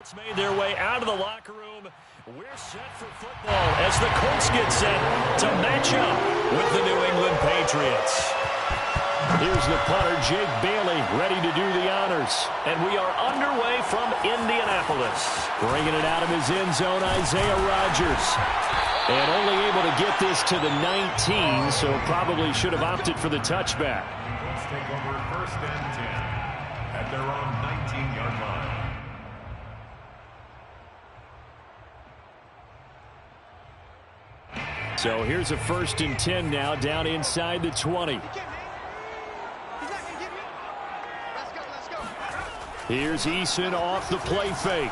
It's made their way out of the locker room. We're set for football as the Colts get set to match up with the New England Patriots. Here's the punter, Jake Bailey, ready to do the honors. And we are underway from Indianapolis. Bringing it out of his end zone, Isaiah Rodgers. And only able to get this to the 19, so probably should have opted for the touchback. Colts take over first and 10 at their own 19-yard line. So here's a first and 10 now, down inside the 20. Here's Eason off the play fake.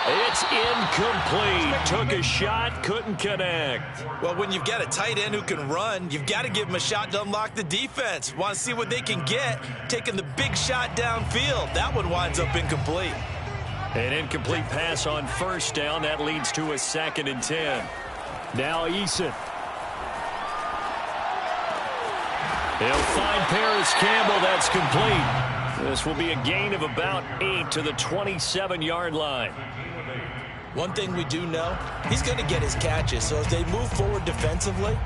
It's incomplete. Took a shot, couldn't connect. Well, when you've got a tight end who can run, you've got to give him a shot to unlock the defense. Want to see what they can get, taking the big shot downfield. That one winds up incomplete. An incomplete pass on first down. That leads to a 2nd and 10. Now Eason. He'll find Paris Campbell. That's complete. This will be a gain of about 8 to the 27-yard line. One thing we do know, he's going to get his catches. So as they move forward defensively,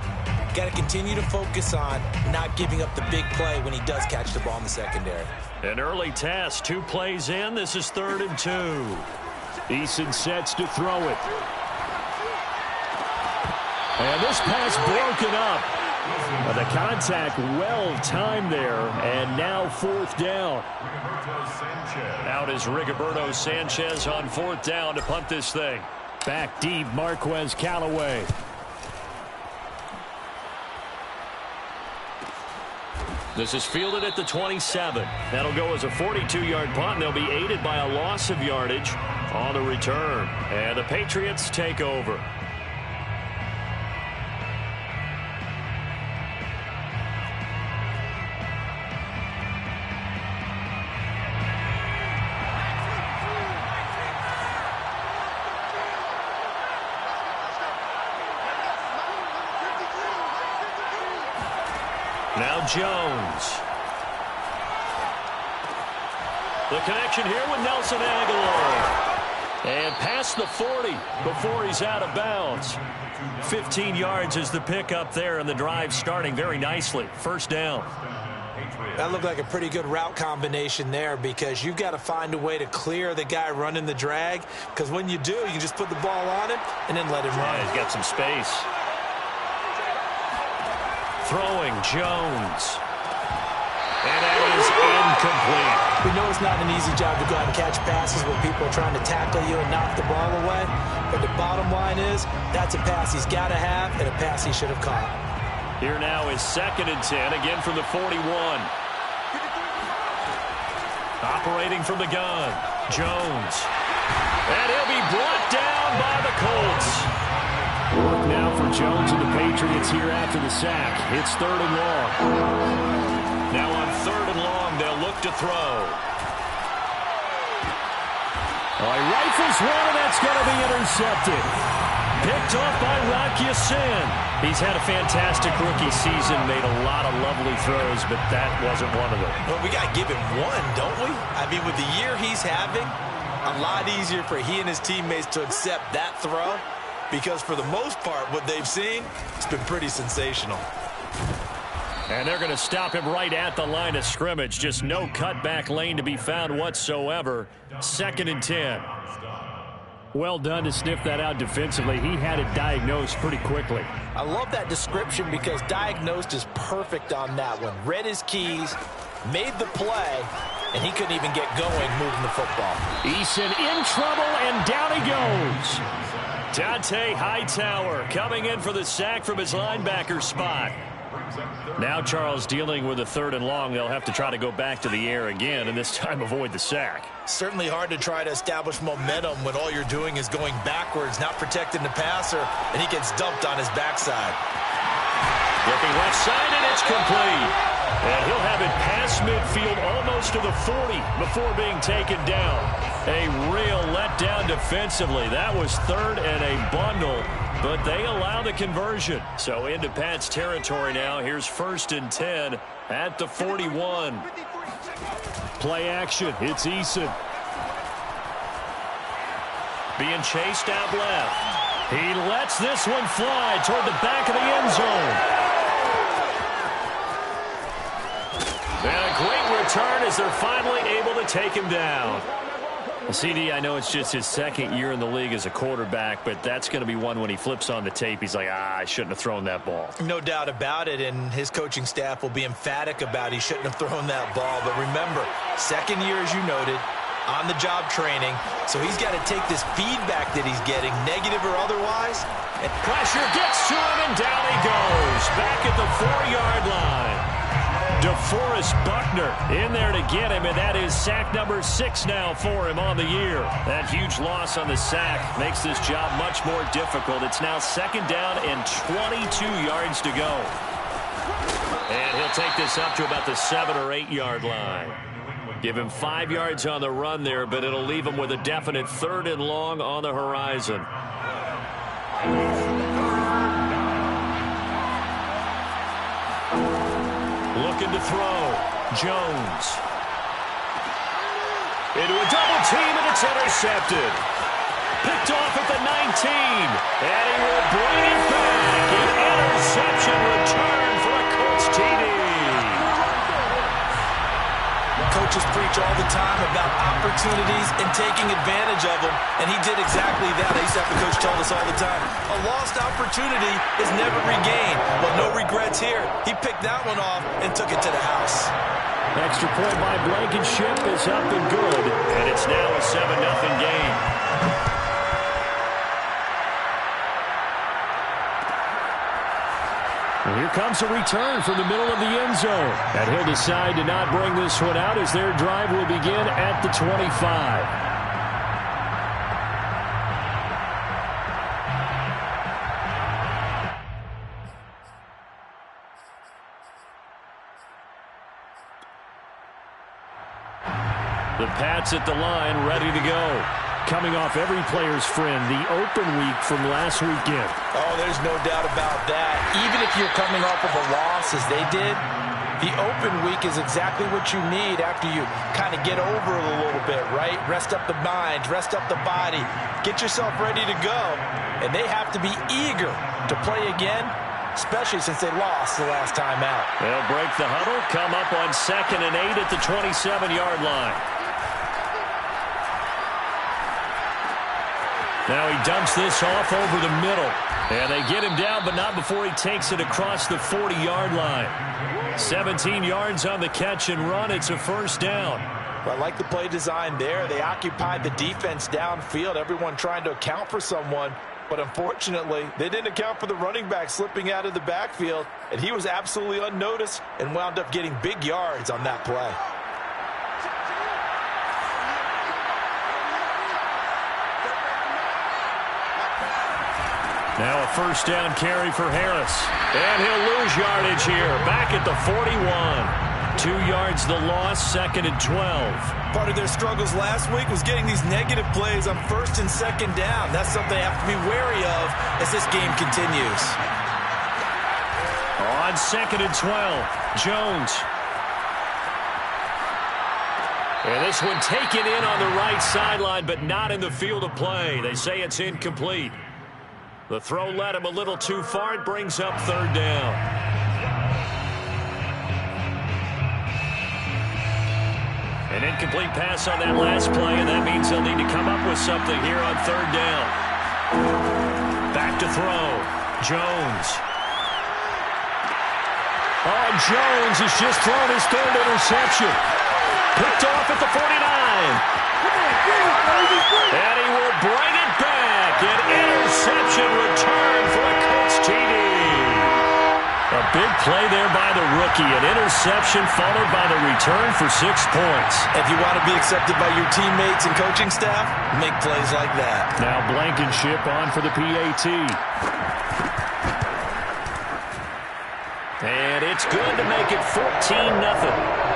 got to continue to focus on not giving up the big play when he does catch the ball in the secondary. An early task, 2 plays in. This is 3rd and 2. Eason sets to throw it. And this pass broken up. The contact well timed there, and now 4th down. Out is Rigoberto Sanchez on 4th down to punt this thing. Back deep, Marquez Callaway. This is fielded at the 27. That'll go as a 42-yard punt, and they'll be aided by a loss of yardage on the return. And the Patriots take over. Now Jones. The connection here with Nelson Aguilar. And past the 40 before he's out of bounds. 15 yards is the pickup there, and the drive starting very nicely. 1st down. That looked like a pretty good route combination there, because you've got to find a way to clear the guy running the drag, because when you do, you can just put the ball on him and then let him run. Yeah, he's got some space. Throwing Jones. And that is incomplete. We know it's not an easy job to go out and catch passes when people are trying to tackle you and knock the ball away. But the bottom line is, that's a pass he's got to have and a pass he should have caught. Here now is 2nd and 10, again from the 41. Operating from the gun, Jones. And he'll be brought down by the Colts. Work now for Jones and the Patriots here after the sack. It's 3rd and long. Now on 3rd and long, they'll look to throw. Oh, he rifles one, and that's going to be intercepted. Picked off by Rocky Sin. He's had a fantastic rookie season, made a lot of lovely throws, but that wasn't one of them. Well, we got to give him one, don't we? I mean, with the year he's having, a lot easier for he and his teammates to accept that throw. Because for the most part, what they've seen, it's been pretty sensational. And they're going to stop him right at the line of scrimmage. Just no cutback lane to be found whatsoever. 2nd and 10. Well done to sniff that out defensively. He had it diagnosed pretty quickly. I love that description, because diagnosed is perfect on that one. Read his keys, made the play, and he couldn't even get going moving the football. Eason in trouble, and down he goes. Dante Hightower coming in for the sack from his linebacker spot. Now Charles dealing with a 3rd and long. They'll have to try to go back to the air again, and this time avoid the sack. Certainly hard to try to establish momentum when all you're doing is going backwards, not protecting the passer, and he gets dumped on his backside. Looking left side, and it's complete. And he'll have it past midfield, almost to the 40 before being taken down. A real letdown defensively. That was 3rd and a bundle, but they allow the conversion. So into Pat's territory now. Here's 1st and 10 at the 41. Play action. It's Eason. Being chased out left. He lets this one fly toward the back of the end zone. And a great return as they're finally able to take him down. Well, CD, I know it's just his second year in the league as a quarterback, but that's going to be one when he flips on the tape. He's like, I shouldn't have thrown that ball. No doubt about it, and his coaching staff will be emphatic about he shouldn't have thrown that ball. But remember, second year, as you noted, on-the-job training, so he's got to take this feedback that he's getting, negative or otherwise. And pressure gets to him, and down he goes, back at the 4-yard line. DeForest Buckner in there to get him, and that is sack number 6 now for him on the year. That huge loss on the sack makes this job much more difficult. It's now 2nd down and 22 yards to go. And he'll take this up to about the 7 or 8 yard line. Give him 5 yards on the run there, but it'll leave him with a definite 3rd and long on the horizon. Looking to throw. Jones. Into a double team, and it's intercepted. Picked off at the 19. And he will bring it back. An interception return for a Colts TD. Coaches preach all the time about opportunities and taking advantage of them, and he did exactly that. I used to have the coach tell us all the time, a lost opportunity is never regained. Well, no regrets here. He picked that one off and took it to the house. Extra point by Blankenship is up and good, and it's now a 7-0 game. Here comes a return from the middle of the end zone. And he'll decide to not bring this one out as their drive will begin at the 25. The Pats at the line, ready to go. Coming off every player's friend, the open week from last weekend. Oh, there's no doubt about that. Even if you're coming off of a loss as they did, the open week is exactly what you need after you kind of get over it a little bit, right? Rest up the mind, rest up the body, get yourself ready to go. And they have to be eager to play again, especially since they lost the last time out. They'll break the huddle, come up on 2nd and 8 at the 27-yard line. Now he dumps this off over the middle. And they get him down, but not before he takes it across the 40-yard line. 17 yards on the catch and run. It's a 1st down. Well, I like the play design there. They occupied the defense downfield, everyone trying to account for someone. But unfortunately, they didn't account for the running back slipping out of the backfield. And he was absolutely unnoticed and wound up getting big yards on that play. Now a 1st down carry for Harris. And he'll lose yardage here. Back at the 41. 2 yards the loss, 2nd and 12. Part of their struggles last week was getting these negative plays on 1st and 2nd down. That's something they have to be wary of as this game continues. On 2nd and 12, Jones. And this one taken in on the right sideline, but not in the field of play. They say it's incomplete. The throw led him a little too far. It brings up 3rd down. An incomplete pass on that last play, and that means they'll need to come up with something here on 3rd down. Back to throw. Jones. Oh, Jones has just thrown his 3rd interception. Picked off at the 49. And he will bring it back. An interception return for a Colts TD. A big play there by the rookie. An interception followed by the return for 6 points. If you want to be accepted by your teammates and coaching staff, make plays like that. Now Blankenship on for the PAT. And it's good to make it 14-0.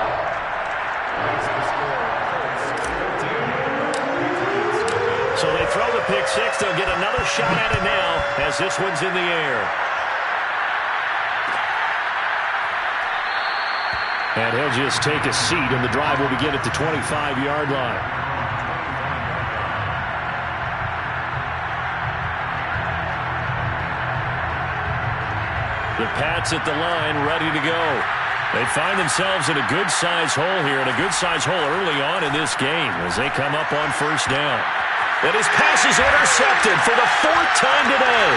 So they throw the pick 6. They'll get another shot at it now as this one's in the air. And he'll just take a seat, and the drive will begin at the 25-yard line. The Pats at the line, ready to go. They find themselves in a good-sized hole here, and a good-sized hole early on in this game as they come up on first down. And his pass is intercepted for the 4th time today.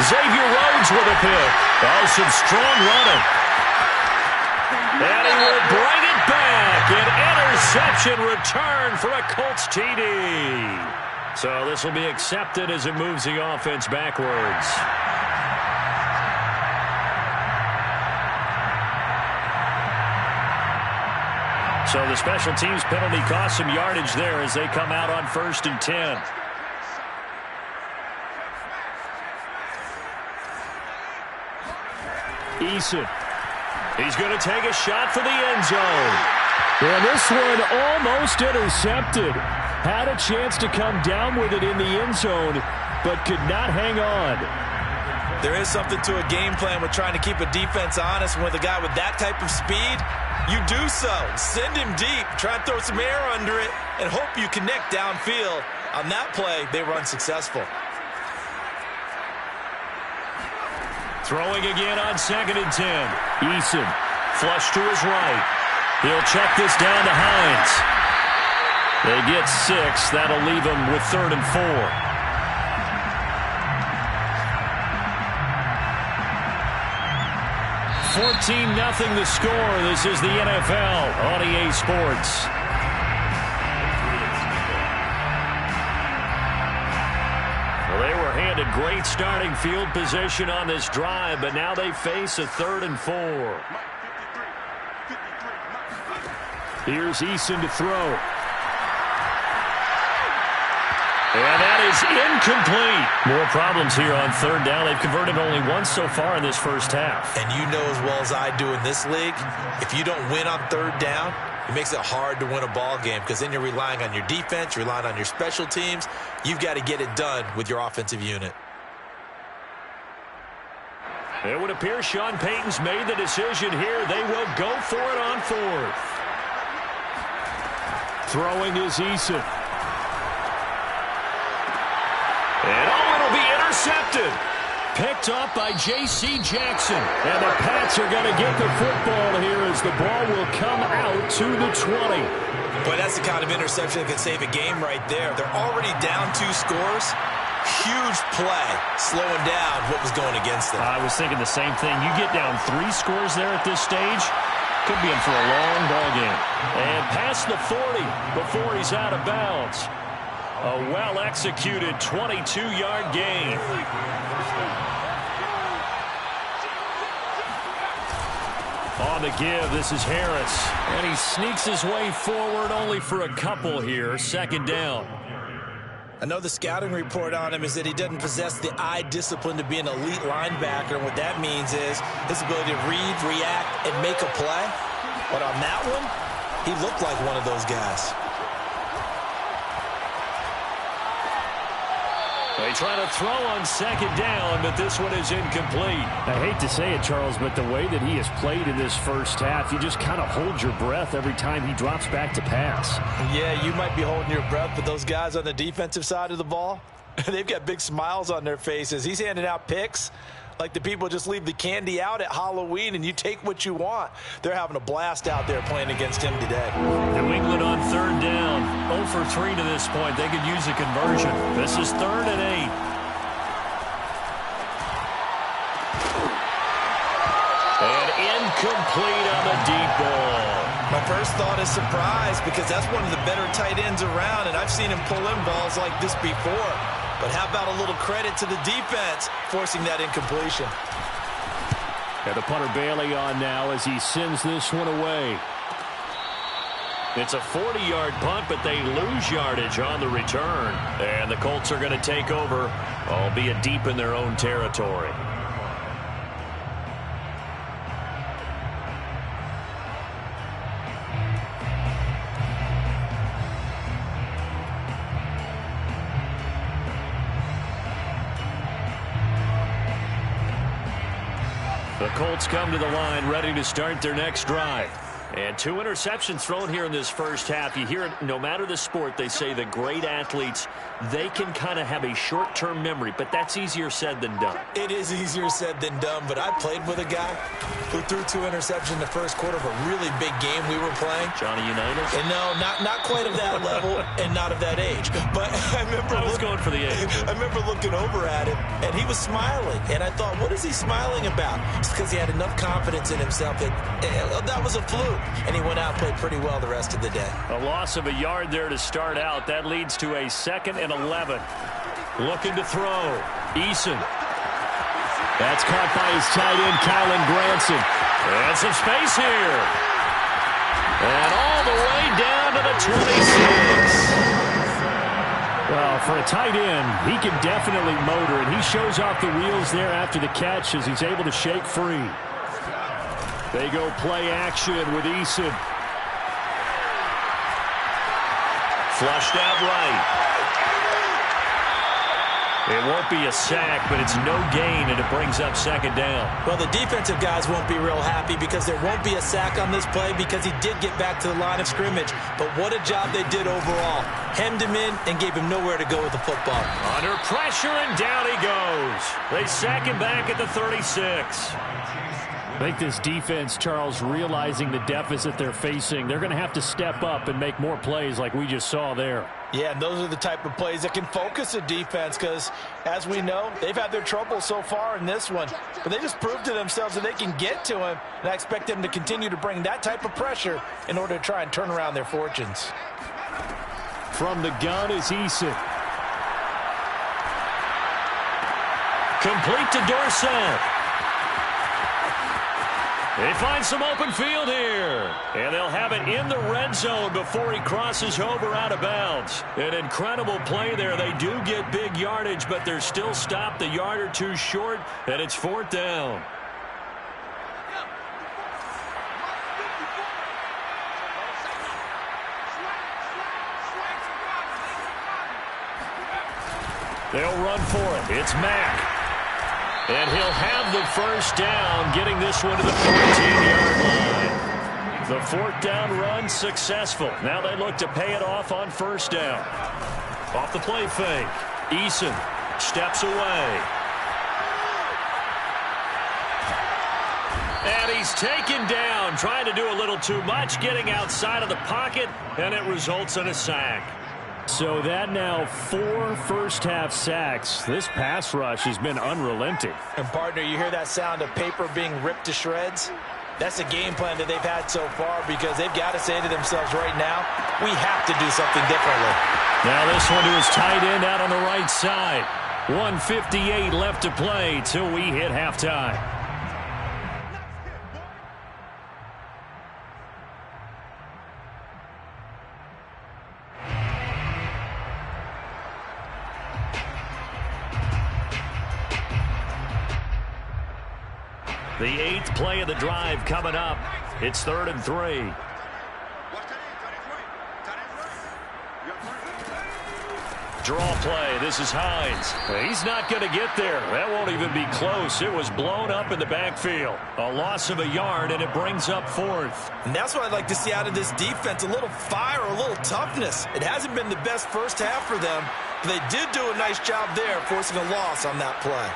Xavier Rhodes with a pick. Oh, some strong running. And he will bring it back. An interception return for a Colts TD. So this will be accepted as it moves the offense backwards. So the special teams penalty cost some yardage there as they come out on 1st and 10. Eason. He's going to take a shot for the end zone. And this one almost intercepted. Had a chance to come down with it in the end zone, but could not hang on. There is something to a game plan with trying to keep a defense honest. With a guy with that type of speed, you do so. Send him deep. Try and throw some air under it and hope you connect downfield. On that play, they were unsuccessful. Throwing again on 2nd and 10. Eason, flush to his right. He'll check this down to Hines. They get 6. That'll leave them with 3rd and 4. 14-0 the score. This is the NFL on EA Sports. Well, they were handed great starting field position on this drive, but now they face a 3rd and 4. Here's Eason to throw. And that is incomplete. More problems here on 3rd down. They've converted only once so far in this first half. And you know as well as I do in this league, if you don't win on 3rd down, it makes it hard to win a ball game because then you're relying on your defense, you're relying on your special teams. You've got to get it done with your offensive unit. It would appear Sean Payton's made the decision here. They will go for it on 4th. Throwing is Eason. And it'll be intercepted. Picked up by J.C. Jackson. And the Pats are going to get the football here as the ball will come out to the 20. Boy, that's the kind of interception that can save a game right there. They're already down 2 scores. Huge play, slowing down what was going against them. I was thinking the same thing. You get down 3 scores there at this stage, could be in for a long ball game. And past the 40 before he's out of bounds. A well-executed 22-yard gain. On the give, this is Harris. And he sneaks his way forward only for a couple here. 2nd down. I know the scouting report on him is that he doesn't possess the eye discipline to be an elite linebacker. And what that means is his ability to read, react, and make a play. But on that one, he looked like one of those guys. They try to throw on 2nd down, but this one is incomplete. I hate to say it, Charles, but the way that he has played in this first half, you just kind of hold your breath every time he drops back to pass. Yeah, you might be holding your breath, but those guys on the defensive side of the ball, they've got big smiles on their faces. He's handing out picks like the people just leave the candy out at Halloween and you take what you want. They're having a blast out there playing against him today. New England on 3rd down. 0 for 3 to this point. They could use a conversion. This is 3rd and 8. And incomplete on the deep ball. My first thought is surprise because that's one of the better tight ends around, and I've seen him pull in balls like this before. But how about a little credit to the defense forcing that incompletion? And the punter Bailey on now as he sends this one away. It's a 40-yard punt, but they lose yardage on the return. And the Colts are going to take over, albeit deep in their own territory. The Colts come to the line ready to start their next drive. And 2 interceptions thrown here in this first half. You hear it, no matter the sport, they say the great athletes, they can kind of have a short-term memory, but that's easier said than done. It is easier said than done, but I played with a guy who threw 2 interceptions in the first quarter of a really big game we were playing. Johnny Unitas? And no, not quite of that level and not of that age. But I was going for the age. I remember looking over at him, and he was smiling. And I thought, what is he smiling about? It's because he had enough confidence in himself that was a fluke. And he went out and played pretty well the rest of the day. A loss of a yard there to start out. That leads to a 2nd and 11. Looking to throw. Eason. That's caught by his tight end, Kylan Granson. And some space here. And all the way down to the 26. Well, for a tight end, he can definitely motor, and he shows off the wheels there after the catch as he's able to shake free. They go play action with Eason. Flushed out right. It won't be a sack, but it's no gain, and it brings up 2nd down. Well, the defensive guys won't be real happy because there won't be a sack on this play because he did get back to the line of scrimmage. But what a job they did overall. Hemmed him in and gave him nowhere to go with the football. Under pressure, and down he goes. They sack him back at the 36. I think this defense, Charles, realizing the deficit they're facing, they're going to have to step up and make more plays like we just saw there. Yeah, and those are the type of plays that can focus a defense because, as we know, they've had their trouble so far in this one. But they just proved to themselves that they can get to him, and I expect them to continue to bring that type of pressure in order to try and turn around their fortunes. From the gun is Eason. Complete to Dorsett. They find some open field here. And they'll have it in the red zone before he crosses over out of bounds. An incredible play there. They do get big yardage, but they're still stopped a yard or two short, and it's 4th down. They'll run for it. It's Mack. And he'll have the first down, getting this one to the 14-yard line. The 4th down run successful. Now they look to pay it off on 1st down. Off the play fake. Eason steps away. And he's taken down, trying to do a little too much, getting outside of the pocket, and it results in a sack. So that now 4 first-half sacks. This pass rush has been unrelenting. And, partner, you hear that sound of paper being ripped to shreds? That's a game plan that they've had so far because they've got to say to themselves right now, we have to do something differently. Now this one to his tight end out on the right side. 1:58 left to play till we hit halftime. The 8th play of the drive coming up. It's 3rd and 3. Draw play. This is Hines. He's not going to get there. That won't even be close. It was blown up in the backfield. A loss of a yard, and it brings up 4th. And that's what I'd like to see out of this defense. A little fire, a little toughness. It hasn't been the best first half for them, but they did do a nice job there forcing a loss on that play.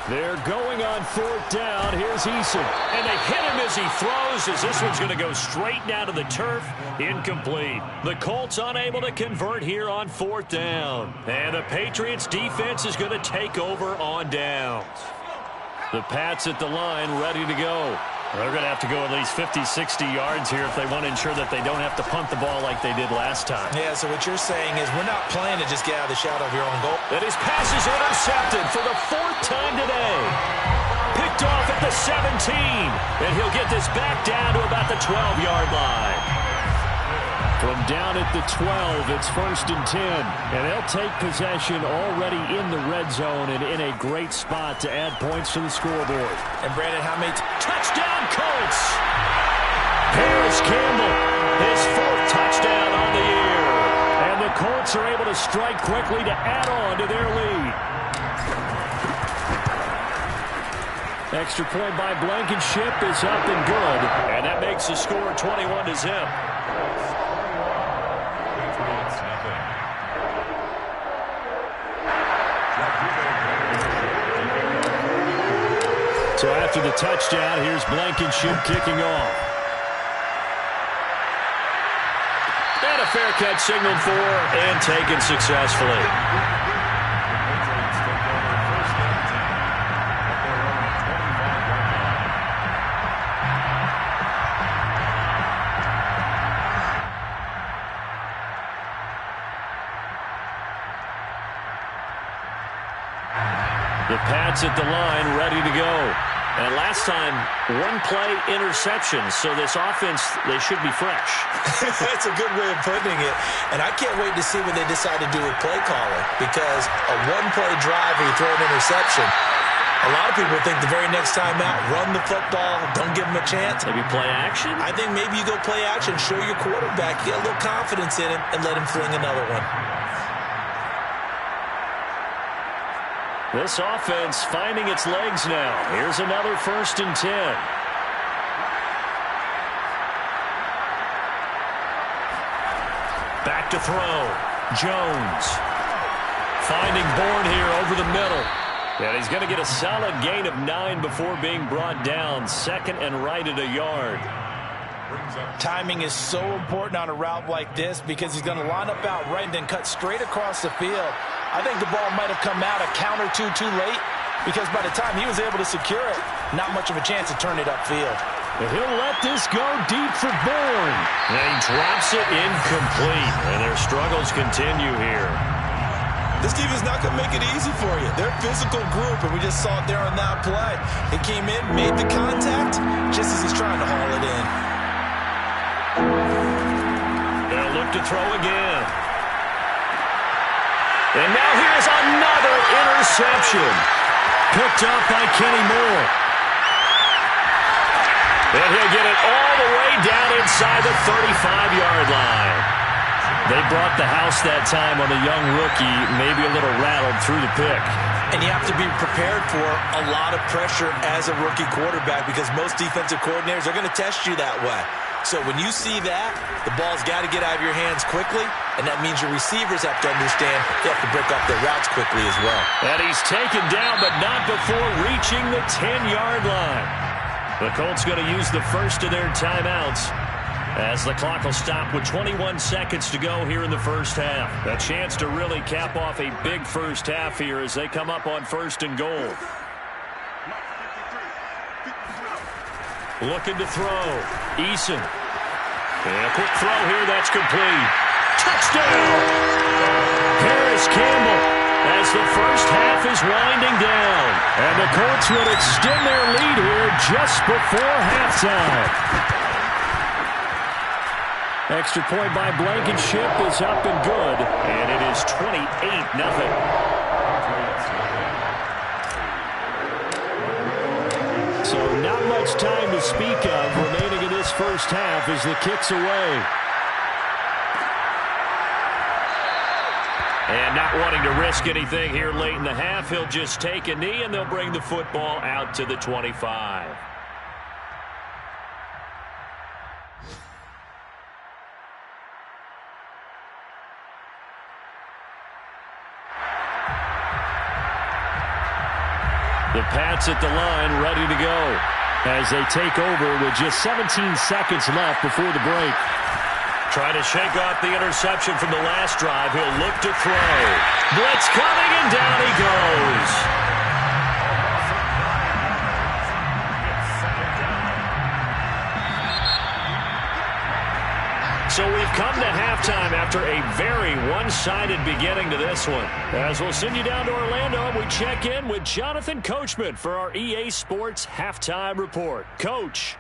They're going on 4th down. Here's Eason. And they hit him as he throws, as this one's going to go straight down to the turf. Incomplete. The Colts unable to convert here on 4th down. And the Patriots defense is going to take over on downs. The Pats at the line ready to go. They're going to have to go at least 50, 60 yards here if they want to ensure that they don't have to punt the ball like they did last time. Yeah, so what you're saying is we're not playing to just get out of the shadow of your own goal. And his pass is intercepted for the 4th time today. Picked off at the 17. And he'll get this back down to about the 12-yard line. From down at the 12, it's 1st and 10. And they'll take possession already in the red zone and in a great spot to add points to the scoreboard. And, Brandon, how many touchdown Colts! Paris Campbell, his 4th touchdown on the year. And the Colts are able to strike quickly to add on to their lead. Extra point by Blankenship is up and good. And that makes the score 21-0. Patriots, nothing. So after the touchdown, here's Blankenship kicking off. And a fair catch signaled for and taken successfully. Patriots take over first and 10 at their own 25-yard line. The Pats at the line, ready to go. And last time, one-play interception, so this offense, they should be fresh. That's a good way of putting it. And I can't wait to see what they decide to do with play calling, because a one-play drive where you throw an interception, a lot of people think the very next time out, run the football, don't give them a chance. Maybe play action? I think maybe you go play action, show your quarterback, get a little confidence in him, and let him fling another one. This offense finding its legs now. Here's another 1st and 10. Back to throw. Jones. Finding Bourne here over the middle. And he's going to get a solid gain of 9 before being brought down. 2nd and right at a yard. Timing is so important on a route like this because he's going to line up out right and then cut straight across the field. I think the ball might have come out a count or two too late because by the time he was able to secure it, not much of a chance to turn it upfield. And he'll let this go deep for Bourne. And he drops it incomplete. And their struggles continue here. This team is not going to make it easy for you. They're a physical group, and we just saw it there on that play. It came in, made the contact, just as he's trying to haul it in. They'll look to throw again. And now here's another interception. Picked up by Kenny Moore. And he'll get it all the way down inside the 35-yard line. They brought the house that time on the young rookie, maybe a little rattled through the pick. And you have to be prepared for a lot of pressure as a rookie quarterback because most defensive coordinators are going to test you that way. So when you see that, the ball's got to get out of your hands quickly, and that means your receivers have to understand they have to break up their routes quickly as well. And he's taken down, but not before reaching the 10-yard line. The Colts going to use the first of their timeouts as the clock will stop with 21 seconds to go here in the first half. A chance to really cap off a big first half here as they come up on 1st and goal. Looking to throw. Eason. And a quick throw here. That's complete. Touchdown! Harris Campbell as the first half is winding down. And the Colts will extend their lead here just before halftime. Extra point by Blankenship is up and good. And it is 28-0. So not much time to speak of remaining in this first half as the kick's away. And not wanting to risk anything here late in the half, he'll just take a knee and they'll bring the football out to the 25. The Pats at the line, ready to go as they take over with just 17 seconds left before the break. Trying to shake off the interception from the last drive. He'll look to throw. Blitz coming, and down he goes. So we've come to halftime after a very one-sided beginning to this one. As we'll send you down to Orlando, and we check in with Jonathan Coachman for our EA Sports Halftime Report. Coach.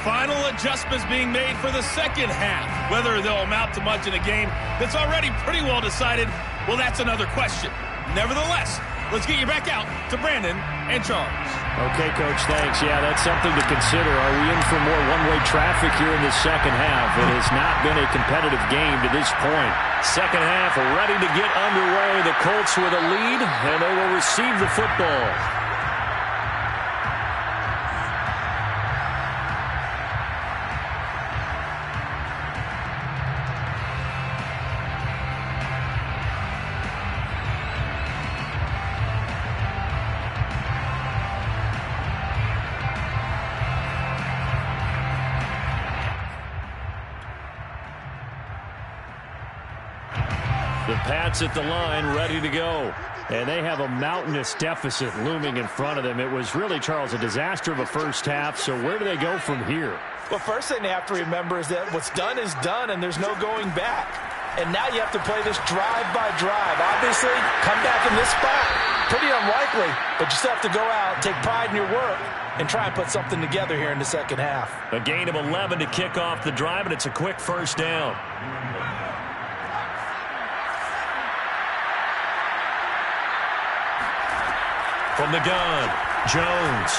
Final adjustments being made for the second half. Whether they'll amount to much in a game that's already pretty well decided, well, that's another question. Nevertheless, let's get you back out to Brandon and Charles. Okay, Coach, thanks. Yeah, that's something to consider. Are we in for more one-way traffic here in the second half? It has not been a competitive game to this point. Second half ready to get underway. The Colts with a lead, and they will receive the football. The Pats at the line, ready to go. And they have a mountainous deficit looming in front of them. It was really, Charles, a disaster of a first half. So where do they go from here? Well, first thing they have to remember is that what's done is done, and there's no going back. And now you have to play this drive by drive. Obviously, come back in this spot, pretty unlikely, but you still have to go out, take pride in your work, and try and put something together here in the second half. A gain of 11 to kick off the drive, and it's a quick first down. From the gun, Jones.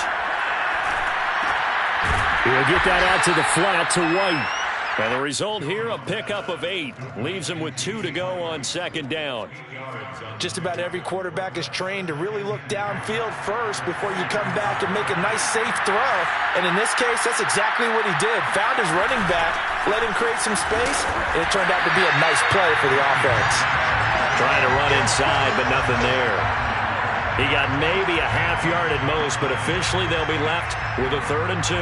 He'll get that out to the flat to White. And the result here, a pickup of 8. Leaves him with 2 to go on second down. Just about every quarterback is trained to really look downfield first before you come back and make a nice, safe throw. And in this case, that's exactly what he did. Found his running back, let him create some space, and it turned out to be a nice play for the offense. Trying to run inside, but nothing there. He got maybe a half yard at most, but officially they'll be left with a 3rd and 2.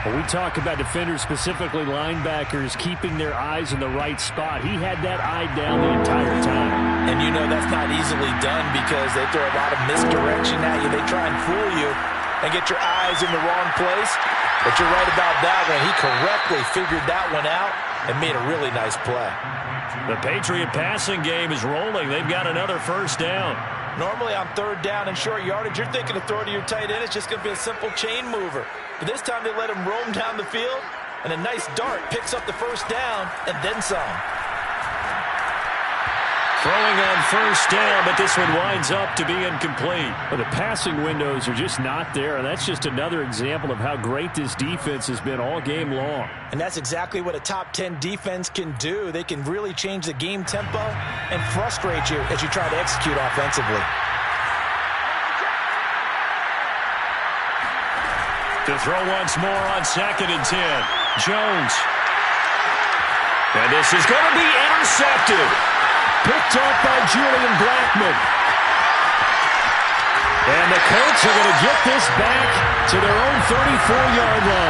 When we talk about defenders, specifically linebackers, keeping their eyes in the right spot, he had that eye down the entire time. And you know that's not easily done because they throw a lot of misdirection at you. They try and fool you and get your eyes in the wrong place. But you're right about that one. He correctly figured that one out and made a really nice play. The Patriot passing game is rolling. They've got another first down. Normally on 3rd down and short yardage, you're thinking to throw to your tight end. It's just going to be a simple chain mover. But this time they let him roam down the field, and a nice dart picks up the first down and then some. Throwing on first down, but this one winds up to be incomplete. Well, the passing windows are just not there, and that's just another example of how great this defense has been all game long. And that's exactly what a top 10 defense can do. They can really change the game tempo and frustrate you as you try to execute offensively. To throw once more on 2nd and 10. Jones. And this is going to be intercepted. Picked up by Julian Blackman. And the Colts are going to get this back to their own 34-yard line.